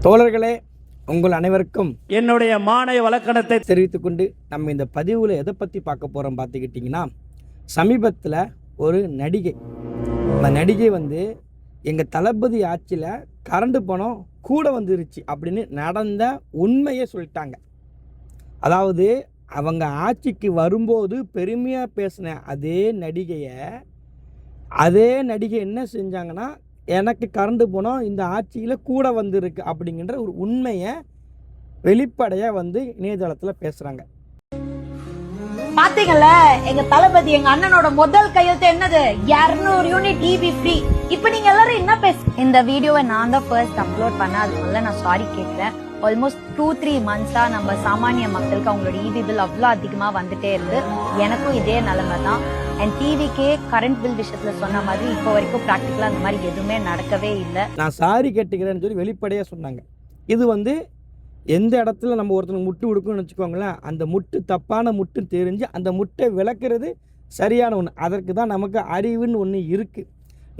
தோழர்களே, உங்கள் அனைவருக்கும் என்னுடைய மாநில வழக்கணத்தை தெரிவித்துக் கொண்டு நம்ம இந்த பதிவில் எதை பற்றி பார்க்க போகிறோம் பார்த்துக்கிட்டிங்கன்னா, சமீபத்தில் ஒரு நடிகை, அந்த நடிகை எங்கள் தளபதி ஆட்சியில் கரண்ட் பணம் கூட வந்துருச்சு அப்படின்னு நடந்த உண்மையை சொல்லிட்டாங்க. அதாவது அவங்க ஆட்சிக்கு வரும்போது பெருமையாக பேசின அதே நடிகை என்ன செஞ்சாங்கன்னா, எனக்கு கரண்ட் பணம் இந்த ஆட்சியில் கூட வந்திருக்கு அப்படிங்கிற ஒரு உண்மையை வெளிப்படையாக இணையதளத்தில் பேசுகிறாங்க. பாத்தீங்கல்ல, எங்க தளபதி எங்க அண்ணனோட முதல் கையெழுத்து என்னது? 200 யூனிட் EB ஃப்ரீ. இப்போ நீங்க எல்லாரும் என்ன இந்த வீடியோவை நான் தான் ஃபர்ஸ்ட் அப்லோட் பண்ண, அதனால நான் சாரி கேட்கிறேன். ஆல்மோஸ்ட் 2-3 மந்த்ஸா நம்ம சாமானிய மக்களுக்கு அவங்களோட EB பில் அவ்வளோ அதிகமா வந்துட்டே இருந்து, எனக்கும் இதே நிலைமை தான். அண்ட் டிவிக்கே கரண்ட் பில் விஷயத்துல சொன்ன மாதிரி இப்போ வரைக்கும் ப்ராக்டிக்கலா அந்த மாதிரி எதுவுமே நடக்கவே இல்லை. நான் சாரி கேட்டுக்கிறேன்னு சொல்லி வெளிப்படையாக சொன்னாங்க. இது எந்த இடத்துல நம்ம ஒருத்தனுக்கு முட்டு கொடுக்கணும்னு வச்சுக்கோங்களேன், அந்த முட்டு தப்பான முட்டு தெரிஞ்சு அந்த முட்டை விளக்குறது சரியான ஒன்று. அதற்கு தான் நமக்கு அறிவுன்னு ஒன்று இருக்குது.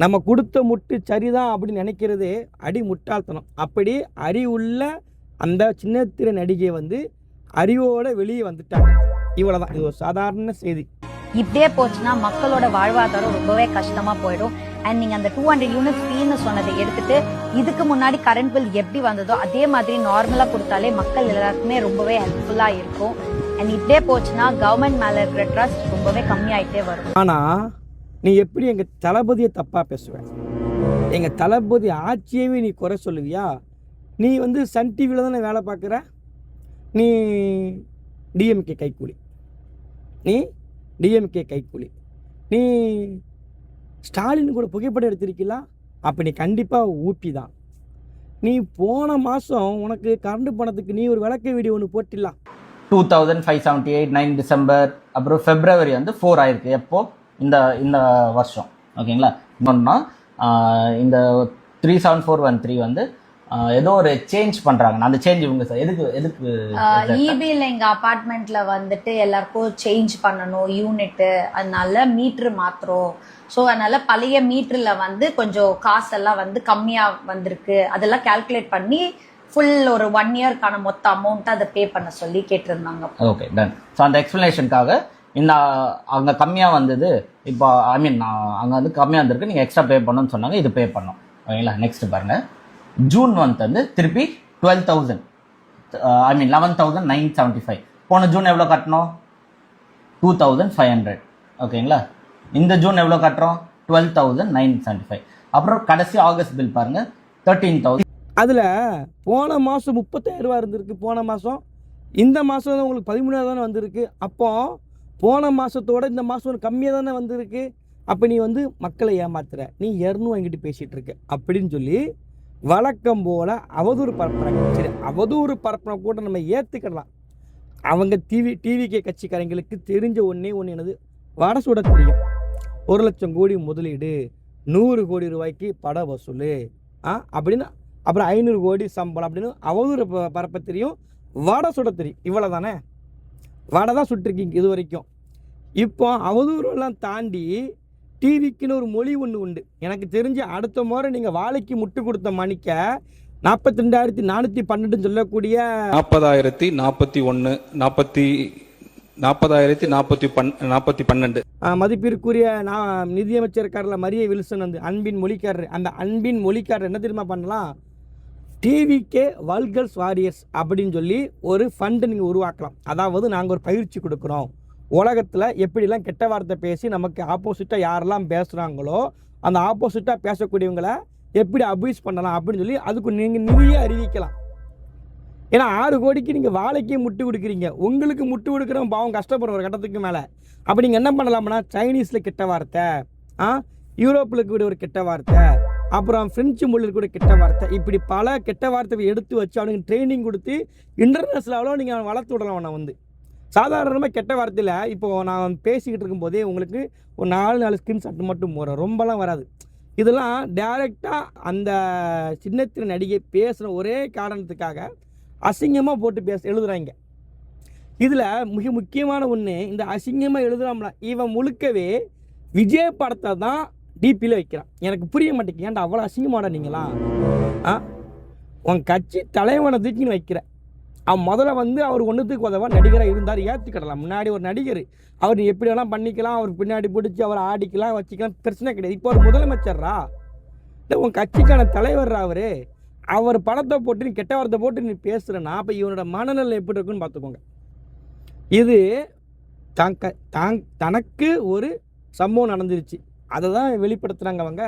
நம்ம கொடுத்த முட்டு சரிதான் அப்படின்னு நினைக்கிறதே அடி முட்டாள்தனம். அப்படி அறிவுள்ள அந்த சின்னத்திரை நடிகை அறிவோடு வெளியே வந்துட்டாங்க. இவ்வளோதான், இது ஒரு சாதாரண செய்தி. இப்படியே போச்சுன்னா மக்களோட வாழ்வாதாரம் ரொம்பவே கஷ்டமா போயிடும். அண்ட் நீங்க அந்த 200 யூனிட் ஃப்ரீன்னு சொன்னதை எடுத்துட்டு இதுக்கு முன்னாடி கரண்ட் பில் எப்படி வந்ததோ அதே மாதிரி நார்மலா கொடுத்தாலே மக்கள் எல்லாருக்குமே ரொம்பவே ஹெல்ப்ஃபுல்லா இருக்கும். அண்ட் இப்படியே போச்சுன்னா கவர்மெண்ட் மேல இருக்கிற ட்ரஸ்ட் ரொம்பவே கம்மியாயிட்டே வரும். ஆனா நீ எப்படி எங்க தளபதியை தப்பா பேசுவ? எங்க தளபதி ஆட்சியவே நீ குறை சொல்லுவியா? நீ சன் டிவியில் தானே வேலை பார்க்குற. நீ டிஎம்கே கைக்கூலி. நீ ஸ்டாலின் கூட புகைப்படம் எடுத்திருக்கலாம். அப்போ நீ கண்டிப்பாக ஊப்பி தான். நீ போன மாதம் உனக்கு கரண்ட் பணத்துக்கு நீ ஒரு விளக்க வீடியோ ஒன்று போட்டிடலாம். 2578 9 டிசம்பர் அப்புறம் ஃபெப்ரவரி 4 ஆயிருக்கு. எப்போ? இந்த வருஷம். ஓகேங்களா? இன்னொன்னா இந்த 37413 ஏதோ ஒரு சேஞ்ச் பண்றாங்க. அந்த சேஞ்ச் இவங்க எதுக்கு இபில எங்க அபார்ட்மெண்ட்ல எல்லாருக்கும் சேஞ்ச் பண்ணணும் யூனிட், அதனால மீட்டர் மாத்திரம். ஸோ அதனால பழைய மீட்டர்ல கொஞ்சம் காசெல்லாம் கம்மியா வந்திருக்கு. அதெல்லாம் கால்குலேட் பண்ணி ஃபுல் ஒரு 1 இயர்க்கான மொத்த அமௌண்ட் அதை பே பண்ண சொல்லி கேட்டிருந்தாங்க. Okay, ton. ஸோ அந்த எக்ஸ்பிளனேஷனுக்காக அங்கே கம்மியாக வந்தது. இப்போ அங்கே கம்மியாக வந்திருக்கு, நீங்கள் எக்ஸ்ட்ரா பே பண்ணணும்னு சொன்னாங்க. இது பே பண்ணோம். ஓகேங்களா? நெக்ஸ்ட் பாருங்க. ஜூன் மந்த் திருப்பி 12,000 11,975. போன ஜூன் எவ்வளோ கட்டணும்? 2,500. ஓகேங்களா? இந்த ஜூன் எவ்வளோ கட்டுறோம்? 12,975. அப்புறம் கடைசி ஆகஸ்ட் பில் பாருங்க, 13,000. அதில் போன மாதம் 30,000 இருந்திருக்கு. போன மாதம் இந்த மாதம் உங்களுக்கு 13,000 தானே வந்திருக்கு. அப்போ போன மாதத்தோட இந்த மாதம் கம்மியாக தானே வந்திருக்கு. அப்போ நீ மக்களை ஏமாத்துற, நீ 200 வாங்கிட்டு பேசிகிட்டு இருக்க அப்படின்னு சொல்லி வழக்கம் போல் அவதூறு பரப்புறாங்க. சரி, அவதூறு பரப்புன கூட நம்ம ஏற்றுக்கிடலாம். அவங்க டிவிகே கட்சிக்காரங்களுக்கு தெரிஞ்ச ஒன்று என்னது? வடை சுட தெரியும். 1 லட்சம் கோடி முதலீடு, 100 கோடி ரூபாய்க்கு பட வசூல் அப்படின்னு, அப்புறம் 500 கோடி சம்பளம் அப்படின்னு அவதூறு பரப்ப தெரியும், வடை சுட தெரியும். இவ்வளோ தானே? வடை தான் சுட்டிருக்கீங்க இது வரைக்கும். இப்போ அவதூறுலாம் தாண்டி டிவிக்குன்னு ஒரு மொழி ஒன்று உண்டு. எனக்கு தெரிஞ்சு அடுத்த முறை நீங்கள் வாழைக்கு முட்டு கொடுத்த மணிக்க 42,412 சொல்லக்கூடிய 40,040,40,40,12 மதிப்பிற்குரிய நிதியமைச்சர் இருக்கார்ல மரிய வில்சன், அன்பின் மொழிக்காரர். அந்த அன்பின் மொழிக்காரர் என்ன தெரியுமா பண்ணலாம்? டிவிகே வல்கர்ஸ் வாரியர்ஸ் அப்படின்னு சொல்லி ஒரு ஃபண்டு நீங்கள் உருவாக்கலாம். அதாவது நாங்கள் ஒரு பயிற்சி கொடுக்குறோம், உலகத்தில் எப்படிலாம் கெட்ட வார்த்தை பேசி நமக்கு ஆப்போசிட்டாக யாரெல்லாம் பேசுகிறாங்களோ அந்த ஆப்போசிட்டாக பேசக்கூடியவங்களை எப்படி அபியூஸ் பண்ணலாம் அப்படின்னு சொல்லி அதுக்கு நீங்கள் நிதியை அறிவிக்கலாம். ஏன்னா 6 கோடிக்கு நீங்கள் வாழைக்கே முட்டு கொடுக்குறீங்க, உங்களுக்கு முட்டு கொடுக்குறவங்க பாவம் கஷ்டப்படுற ஒரு கட்டத்துக்கு மேலே. அப்படி நீங்கள் என்ன பண்ணலாம்னா, சைனீஸில் கெட்ட வார்த்தை, யூரோப்பில் கூட ஒரு கெட்ட வார்த்தை, அப்புறம் ஃப்ரெஞ்சு மொழியில் கூட கெட்ட வார்த்தை, இப்படி பல கெட்ட வார்த்தையை எடுத்து வச்சு அவனுக்கு ட்ரைனிங் கொடுத்து இன்டர்நேஷ்னல் லெவலில் நீங்கள் அவனை வளர்த்து விடலாம். அவனை சாதாரணமாக கெட்ட வார்த்தையில் இப்போ நான் பேசிக்கிட்டு இருக்கும்போதே உங்களுக்கு ஒரு 4 ஸ்கிரீன்ஷாட் மட்டும் வரும், ரொம்பலாம் வராது. இதெல்லாம் டைரெக்டாக அந்த சின்னத்திரை நடிகை பேசுகிற ஒரே காரணத்துக்காக அசிங்கமாக போட்டு எழுதுகிறாங்க. இதில் மிக முக்கியமான ஒன்று, இந்த அசிங்கமாக எழுதுகிறாம்ல இவன் முழுக்கவே விஜய் படத்தை தான் டிபியில் வைக்கிறான். எனக்கு புரிய மாட்டேங்குது, ஏன்டா அவ்வளோ அசிங்கமாடா நீங்களா? உன் கட்சி தலைவனை தூக்கின்னு வைக்கிற. அவன் முதல்ல வந்து அவர் ஒன்றுத்துக்கு உதவா நடிகராக இருந்தார், ஏற்றுக்கிடலாம். முன்னாடி ஒரு நடிகர், அவர் எப்படி வேணால் பண்ணிக்கலாம், அவர் பின்னாடி பிடிச்சி அவர் ஆடிக்கலாம் வச்சுக்கலாம், பிரச்சனை கிடையாது. இப்போ ஒரு முதலமைச்சர்ரா, இல்லை உன் கட்சிக்கான தலைவர்ரா அவர் படத்தை போட்டு நீ கெட்ட வார்த்தை போட்டு நீ பேசுகிறேன்னா அப்போ இவனோட மனநிலை எப்படி இருக்குன்னு பார்த்துக்கோங்க. இது தனக்கு ஒரு சம்பவம் நடந்துருச்சு, அதை தான் வெளிப்படுத்துகிறாங்க அவங்க.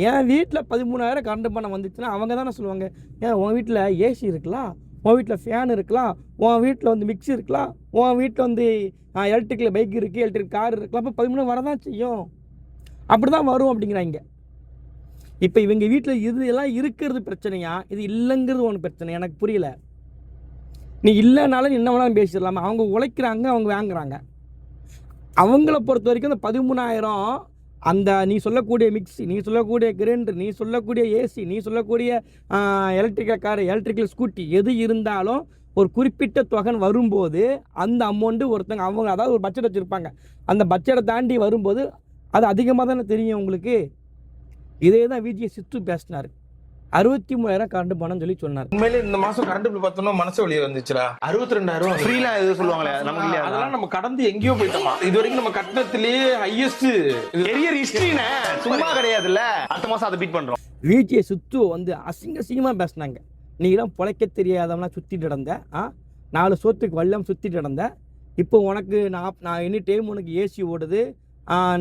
என் வீட்டில் 13,000 கரண்ட் பணம் வந்துச்சுன்னா அவங்க தானே சொல்லுவாங்க, ஏன் உன் வீட்டில் ஏசி இருக்கலாம், உன் வீட்டில் ஃபேன் இருக்கலாம், உன் வீட்டில் வந்து மிக்ஸி இருக்கலாம், உன் வீட்டில் வந்து எலக்ட்ரிக்கல் பைக் இருக்குது, எலக்ட்ரிக் கார் இருக்கலாம், அப்போ 13 வரதான் செய்யும், அப்படி தான் வரும் அப்படிங்கிறாங்க. இப்போ இவங்க வீட்டில் இது எல்லாம் இருக்கிறது பிரச்சனையா, இது இல்லைங்கிறது ஒன்று பிரச்சனை, எனக்கு புரியல. நீ இல்லைனாலும் என்ன வேணாலும் பேசிடலாமா? அவங்க உழைக்கிறாங்க, அவங்க வாங்குறாங்க. அவங்கள பொறுத்த வரைக்கும் அந்த 13,000 அந்த நீ சொல்லக்கூடிய மிக்ஸி, நீ சொல்லக்கூடிய கிரைண்டர், நீ சொல்லக்கூடிய ஏசி, நீ சொல்லக்கூடிய எலக்ட்ரிக்கல் கார், எலக்ட்ரிக்கல் ஸ்கூட்டி எது இருந்தாலும் ஒரு குறிப்பிட்ட தொகை வரும்போது அந்த அமௌண்ட்டு ஒருத்தங்க அவங்க அதாவது ஒரு பட்ஜெட் வச்சுருப்பாங்க, அந்த பட்ஜெட்டை தாண்டி வரும்போது அது அதிகமாக தானே தெரியும் உங்களுக்கு. இதே தான் விஜய் சித்து பேசினார், 63,000 கரண்ட் பணம் சொல்லி சொன்னார். உண்மையிலே இந்த மாசம் கரண்ட் பில் பார்த்தோம்னா மனசு வழியே வந்துச்சுடா. 62,000 ஃப்ரீலாம் எது சொல்லுவாங்களே நமக்கு இல்லையா? அதெல்லாம் நம்ம கடந்து எங்கேயோ போயிட்டோமா. இது வரைக்கும் நம்ம கட்டணத்திலேயே ஹையஸ்ட் கெரியர் ஹிஸ்டரினே சும்மா கிடையாதுல்ல. அடுத்த மாசம் அதை பீட் பண்றோம். விஜய் சித்து வந்து அசிங்கமாக பேசினாங்க. நீலாம் பொழைக்க தெரியாதவனா சுற்றிட்டு நடந்த, 4 சோத்துக்கு வல்லம் சுற்றிட்டு நடந்த, இப்போ உனக்கு நான் எனி டைம் உனக்கு ஏசி ஓடுது,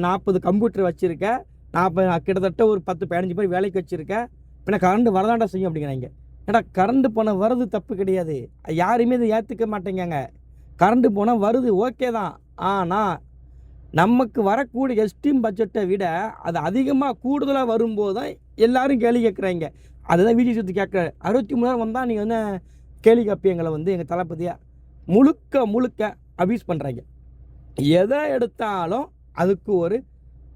40 கம்ப்யூட்டர் வச்சுருக்க, கிட்டத்தட்ட ஒரு 10-15 பேர் வேலைக்கு வச்சுருக்க, பின்ன கரண்ட் வரதாண்டா செய்யும் அப்படிங்கிறாங்க. ஏன்னா கரண்ட் பணம் வருது, தப்பு கிடையாது, யாருமே இதை ஏற்றுக்க மாட்டேங்காங்க. கரண்ட் பணம் வருது, ஓகே தான். ஆனால் நமக்கு வரக்கூடிய எஸ்டீம் பட்ஜெட்டை விட அது அதிகமாக கூடுதலாக வரும்போது தான் எல்லோரும் கேள்வி கேட்குறாங்க. அதுதான் விஜய் சுற்றி கேட்குறாரு. 63,000 வந்தால் நீங்கள் வந்து கேள்வி கேட்பீங்களை வந்து எங்கள் தளபதியாக முழுக்க அபியூஸ் பண்ணுறாங்க. எதை எடுத்தாலும் அதுக்கு ஒரு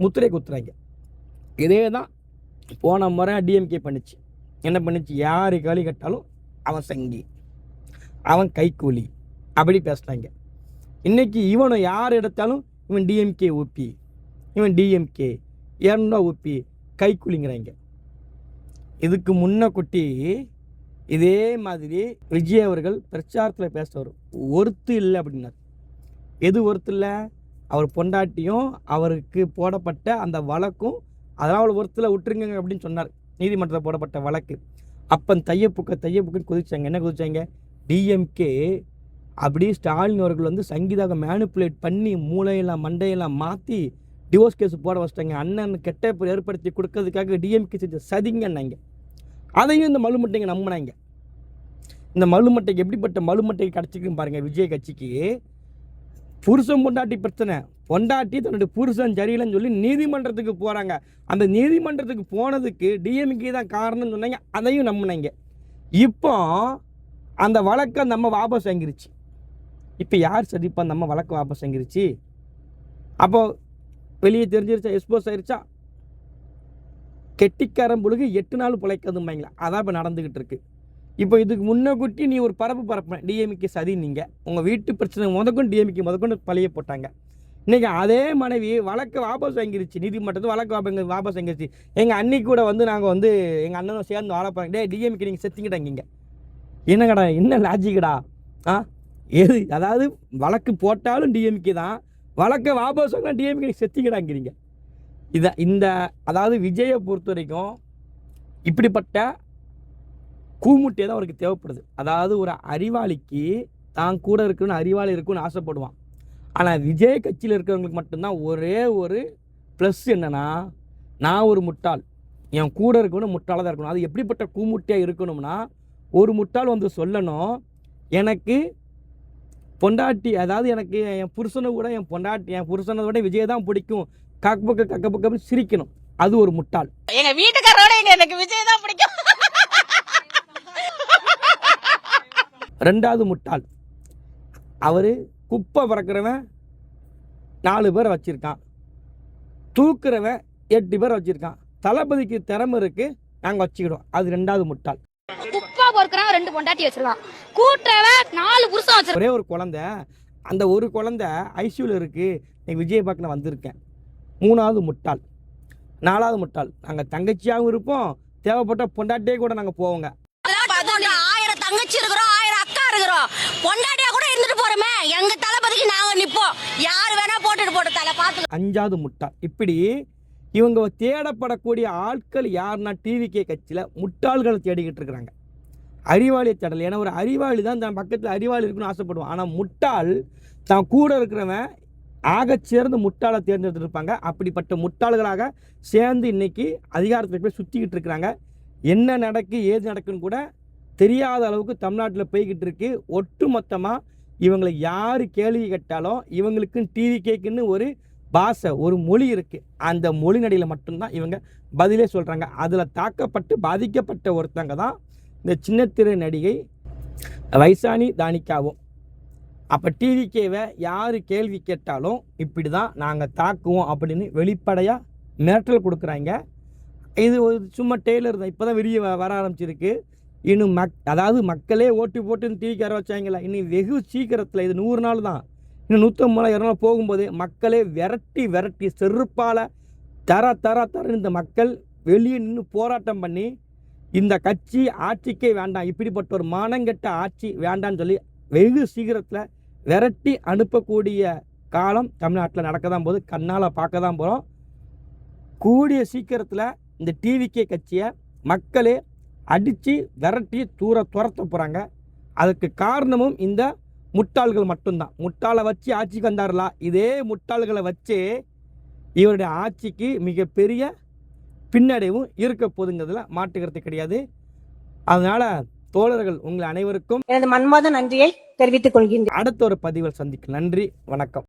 முத்திரை குத்துறாங்க. இதே தான் போன முறை டிஎம்கே பண்ணிச்சு. என்ன பண்ணிச்சு? யார் கேள்வி கேட்டாலும் அவன் சங்கி, அவன் கைக்கூலி அப்படி பேசுகிறாங்க. இன்றைக்கி இவனை யார் எடுத்தாலும் இவன் டிஎம்கே ஊப்பி, இவன் டிஎம்கே 200 ஊப்பி கைக்கூலிங்கிறாங்க. இதுக்கு முன்ன குட்டி இதே மாதிரி விஜய் அவர்கள் பிரச்சாரத்தில் பேசுவார், ஒருத்து இல்லை அப்படின்னார். எது ஒருத்து இல்லை? அவர் பொண்டாட்டியும் அவருக்கு போடப்பட்ட அந்த வழக்கும் அதெல்லாம் அவ்வளோ ஒருத்தில் விட்டுருங்க அப்படின்னு சொன்னார், நீதிமன்றத்தில் போடப்பட்ட வழக்கு. அப்போ தையப்புக்குன்னு குதிச்சாங்க. என்ன குதிச்சாங்க? டிஎம்கே அப்படியே ஸ்டாலின் அவர்கள் வந்து சங்கீதாவை மேனிப்புலேட் பண்ணி மூளையெல்லாம் மண்டையெல்லாம் மாற்றி டிவோர்ஸ் கேஸ் போட வச்சிட்டாங்க. அண்ணன் கெட்ட பேர் ஏற்படுத்தி கொடுக்கறதுக்காக டிஎம்கே செஞ்ச சதிங்கன்னாங்க. அதையும் இந்த மலுமட்டைங்க நம்பினாங்க. இந்த மலுமட்டைக்கு எப்படிப்பட்ட மலுமட்டைக்கு கிடச்சிக்குன்னு பாருங்கள். விஜய் கட்சிக்கு புருஷன் பொண்டாட்டி பிரச்சனை, பொண்டாட்டி தன்னுடைய புருஷன் சரியில்லைன்னு சொல்லி நீதிமன்றத்துக்கு போகிறாங்க. அந்த நீதிமன்றத்துக்கு போனதுக்கு டிஎம்கே தான் காரணம்னு சொன்னாங்க, அதையும் நம்பினாங்க. இப்போ அந்த வழக்கை நம்ம வாபஸ் வாங்கிருச்சு. இப்போ யார் சரிப்பா நம்ம வழக்கு வாபஸ் வாங்கிருச்சு? அப்போது வெளியே தெரிஞ்சிருச்சா, எக்ஸ்போஸ் ஆயிடுச்சா? கெட்டிக்காரன் பொழுது 8 நாள் பிழைக்காதும்பாங்களா, அதான் இப்போ நடந்துக்கிட்டு இருக்கு. இப்போ இதுக்கு முன்னக்கூட்டி நீ ஒரு பரப்பு டிஎம்கே சதி, நீங்கள் உங்கள் வீட்டு பிரச்சனை முதற்கொண்டு டிஎம்கே முதற்கொண்டு பழைய போட்டாங்க. இன்றைக்கி அதே மனைவி வழக்கை வாபஸ் வாங்கிருச்சு, நீதிமன்றத்தை வழக்கு வாபஸ் வாங்கிருச்சு. எங்கள் அன்னைக்கு கூட வந்து நாங்கள் வந்து எங்கள் அண்ணனும் சேர்ந்து வாழ போகிறாங்க, டிஎம்கே நீங்கள் செத்திக்கிட்டாங்க. என்னங்கடா, என்ன லாஜிக்கடா? எது? அதாவது வழக்கு போட்டாலும் டிஎம்கே தான், வழக்கை வாபஸ் வாங்கினா டிஎம்கே நீங்கள் செத்திக்கிட்டாங்கிறீங்க. இந்த அதாவது விஜயை பொறுத்த வரைக்கும் இப்படிப்பட்ட கூமுட்டே தான் அவருக்கு தேவைப்படுது. அதாவது ஒரு அறிவாளிக்கு தான் கூட இருக்கணும்னு, அறிவாளி இருக்குன்னு ஆசைப்படுவான். ஆனால் விஜய் கட்சியில் இருக்கிறவங்களுக்கு மட்டும்தான் ஒரே ஒரு ப்ளஸ் என்னென்னா, நான் ஒரு முட்டாள், என் கூட இருக்கணும் முட்டாளாக தான் இருக்கணும். அது எப்படிப்பட்ட கூமுட்டையாக இருக்கணும்னா, ஒரு முட்டாள் வந்து சொல்லணும், எனக்கு பொண்டாட்டி, அதாவது எனக்கு என் புருஷனை கூட என் புருஷனை விட விஜய் தான் பிடிக்கும், கக்க சிரிக்கணும். அது ஒரு முட்டாள். எங்க வீட்டுக்காரோட எனக்கு விஜய் தான் பிடிக்கும். 2வது முட்டாள், அவர் குப்பை பறக்கிறவன் 4 பேரை வச்சுருக்கான், தூக்குறவன் 8 பேரை வச்சுருக்கான், தளபதிக்கு திறமை இருக்குது, நாங்கள் வச்சுக்கிடுவோம். அது 2வது முட்டாள். குப்பா பொறுக்கிறவன் 2 பொண்டாட்டி வச்சிருக்கான், கூட்டுறவன் 4 புருஷன் வச்சிருக்கான். ஒரே ஒரு குழந்தை, அந்த ஒரு குழந்தை ஐசியூவில் இருக்குது, நீ விஜய் பார்க்க நான் வந்திருக்கேன். 3வது முட்டாள். 4வது முட்டாள், நாங்கள் தங்கச்சியாகவும் இருப்போம், தேவைப்பட்ட பொண்டாட்டியே கூட நாங்கள் போவோங்க. அஞ்சாவது முட்டாள். இப்படி இவங்க தேடப்படக்கூடிய ஆட்கள் யாருன்னா டிவிகே கட்சியில் முட்டாள்களை தேடிக்கிட்டு இருக்கிறாங்க. அறிவாளியை தேடல். ஏன்னா ஒரு அறிவாளி தான் தன் பக்கத்தில் அறிவாளி இருக்குன்னு ஆசைப்படுவான். ஆனால் முட்டாள் தான் கூட இருக்கிறவன் ஆகச்சிறந்த முட்டாளை தேர்ந்தெடுத்துருப்பாங்க. அப்படிப்பட்ட முட்டாள்களாக சேர்ந்து இன்னைக்கு அதிகாரத்தில் போய் சுற்றிக்கிட்டு இருக்கிறாங்க. என்ன நடக்கு ஏது நடக்குன்னு கூட தெரியாத அளவுக்கு தமிழ்நாட்டில் போய்கிட்டு இருக்கு. ஒட்டு மொத்தமாக இவங்களை யார் கேள்வி கேட்டாலும் இவங்களுக்குன்னு டிவிகேக்குன்னு ஒரு பாஷை, ஒரு மொழி இருக்குது. அந்த மொழி நடையில் மட்டும்தான் இவங்க பதிலே சொல்கிறாங்க. அதில் தாக்கப்பட்டு பாதிக்கப்பட்ட ஒருத்தங்க தான் இந்த சின்னத்திரை நடிகை வைசானி தானிக்காவும். அப்போ டிவிகேவை யார் கேள்வி கேட்டாலும் இப்படி தான் நாங்கள் தாக்குவோம் அப்படின்னு வெளிப்படையாக மிரட்டல் கொடுக்குறாங்க. இது ஒரு சும்மா டெய்லர் தான், இப்போ தான் விரிய வர ஆரம்பிச்சிருக்கு. இன்னும் அதாவது மக்களே ஓட்டு போட்டுன்னு டிவிக்கு வர வச்சாங்களா, இன்னும் வெகு சீக்கிரத்தில் இது 100 நாள் தான், இன்னும் 150 நாள் 200 நாள் போகும்போது மக்களே விரட்டி செருப்பால் தர இந்த மக்கள் வெளியே நின்று போராட்டம் பண்ணி இந்த கட்சி ஆட்சிக்கே வேண்டாம், இப்படிப்பட்ட ஒரு மானங்கெட்ட ஆட்சி வேண்டான்னு சொல்லி வெகு சீக்கிரத்தில் விரட்டி அனுப்பக்கூடிய காலம் தமிழ்நாட்டில் நடக்க தான் போது, கண்ணால் பார்க்க தான் போகிறோம். கூடிய சீக்கிரத்தில் இந்த டிவிகே கட்சியை மக்களே அடித்து விரட்டி துரத்த போகிறாங்க. அதுக்கு காரணமும் இந்த முட்டாள்கள் மட்டும்தான். முட்டாளை வச்சு ஆட்சிக்கு வந்தார்களா, இதே முட்டாள்களை வச்சு இவருடைய ஆட்சிக்கு மிகப்பெரிய பின்னடைவும் இருக்க போதுங்கிறதுல மாற்றுக்கிறது கிடையாது. அதனால் தோழர்கள் உங்கள் அனைவருக்கும் எனது மன்மாத நன்றியை தெரிவித்துக் கொள்கின்றேன். அடுத்த ஒரு பதிவில் சந்திக்க நன்றி, வணக்கம்.